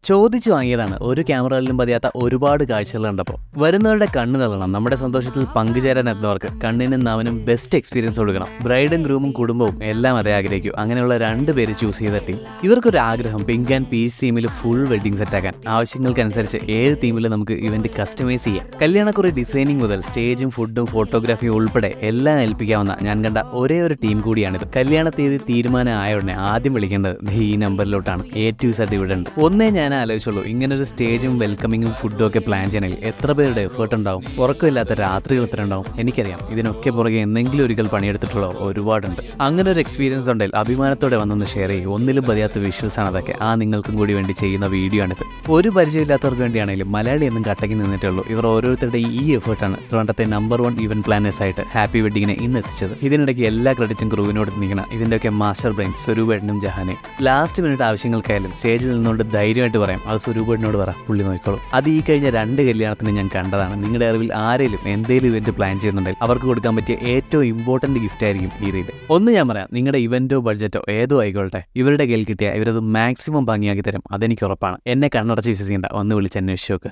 ചോദിച്ചു വാങ്ങിയതാണ്. ഒരു ക്യാമറകളിലും പതിയാത്ത ഒരുപാട് കാഴ്ചകൾ കണ്ടപ്പോൾ വരുന്നവരുടെ കണ്ണ് തള്ളണം. നമ്മുടെ സന്തോഷത്തിൽ പങ്കുചേരാൻ എത്തുന്നവർക്ക് കണ്ണിനും നാവിനും ബെസ്റ്റ് എക്സ്പീരിയൻസ് കൊടുക്കണം. ബ്രൈഡും ഗ്രൂമും കുടുംബവും എല്ലാം അതേ ആഗ്രഹിക്കും. അങ്ങനെയുള്ള 2 പേര് ചൂസ് ചെയ്ത ടീം. ഇവർക്കൊരു ആഗ്രഹം പിങ്ക് ആൻഡ് പീച്ച് തീമിൽ ഫുൾ വെഡിങ് സെറ്റാക്കാൻ. ആവശ്യങ്ങൾക്കനുസരിച്ച് ഏത് തീമിൽ നമുക്ക് ഇവന്റ് കസ്റ്റമൈസ് ചെയ്യാം. കല്യാണക്കുറി ഡിസൈനിങ് മുതൽ സ്റ്റേജും ഫുഡും ഫോട്ടോഗ്രാഫിയും ഉൾപ്പെടെ എല്ലാം ഏൽപ്പിക്കാവുന്ന ഞാൻ കണ്ട ഒരേ ഒരു ടീം കൂടിയാണിത്. കല്യാണ തീയതി തീരുമാനം ആയ ഉടനെ ആദ്യം വിളിക്കേണ്ടത് ഈ നമ്പറിലോട്ടാണ്. A2Z ഇവിടെ ഉണ്ട്. ഒന്നേ ഞാൻ ആലോചിച്ചുള്ളൂ, ഇങ്ങനൊരു സ്റ്റേജും വെൽക്കമിങ്ങും ഫുഡും ഒക്കെ പ്ലാൻ ചെയ്യണമെങ്കിൽ എത്ര പേരുടെ എഫേർട്ട് ഉണ്ടാവും. ഉറക്കമില്ലാത്ത രാത്രികൾ എത്ര ഉണ്ടാവും എനിക്കറിയാം. ഇതിനൊക്കെ പുറകെ എന്തെങ്കിലും ഒരിക്കൽ പണിയെടുത്തിട്ടുള്ളവർ ഒരുപാടുണ്ട്. അങ്ങനെ ഒരു എക്സ്പീരിയൻസ് ഉണ്ടെങ്കിൽ അഭിമാനത്തോടെ വന്നൊന്ന് ഷെയർ ചെയ്യും. ഒന്നിലും പതിയാത്ത വിഷ്വൽസ് ആണ് അതൊക്കെ. നിങ്ങൾക്കും കൂടി വേണ്ടി ചെയ്യുന്ന വീഡിയോ ആണിത്. ഒരു പരിചയമില്ലാത്തവർക്ക് വേണ്ടിയാണെങ്കിലും മലയാളി എന്നും കട്ടക്കി നിന്നിട്ടുള്ളൂ. ഇവർ ഓരോരുത്തരുടെയും ഈ എഫേർട്ടാണ് ട്രിവാൻഡ്രത്തെ നമ്പർ 1 ഇവന്റ് പ്ലാനേഴ്സ് ആയിട്ട് ഹാപ്പി വെഡിങ്ങിനെ ഇന്ന് എത്തിച്ചത്. ഇതിനിടയ്ക്ക് എല്ലാ ക്രെഡിറ്റും ക്രൂവിനോട് നിൽക്കണം. ഇതിൻ്റെയൊക്കെ മാസ്റ്റർ ബ്രെയിൻ സ്വരൂപേട്ടനും ജഹാനെ. ലാസ്റ്റ് മിനിറ്റ് ആവശ്യങ്ങൾക്കായാലും സ്റ്റേജിൽ നിന്നുകൊണ്ട് ധൈര്യമായിട്ട് പറയാം, അത് സ്വരൂപേട്ടനോട് പറ, പുള്ളി നോക്കിക്കോളും. അത് ഈ കഴിഞ്ഞ 2 കല്യാണത്തിന് ഞാൻ കണ്ടതാണ്. നിങ്ങളുടെ അറിവിൽ ആരെങ്കിലും എന്തെങ്കിലും ഇവന്റ് പ്ലാൻ ചെയ്യുന്നുണ്ടെങ്കിൽ അവർക്ക് കൊടുക്കാൻ പറ്റിയ ഏറ്റവും ഇമ്പോർട്ടന്റ് ഗിഫ്റ്റ് ആയിരിക്കും ഈ റീൽ. ഒന്ന് ഞാൻ പറയാം, നിങ്ങളുടെ ഇവന്റോ ബഡ്ജറ്റോ ഏതോ ആയിക്കോട്ടെ, ഇവരുടെ കയ്യിൽ കിട്ടിയാൽ ഇവരത് മാക്സിമം ഭംഗിയാക്കി തരും. അതെനിക്ക് ഉറപ്പാണ്. എന്നെ കണ്ണടച്ച് വിശ്വസിക്കേണ്ട, ഒന്ന് വിളിച്ച് അന്വേഷിച്ച് നോക്ക്.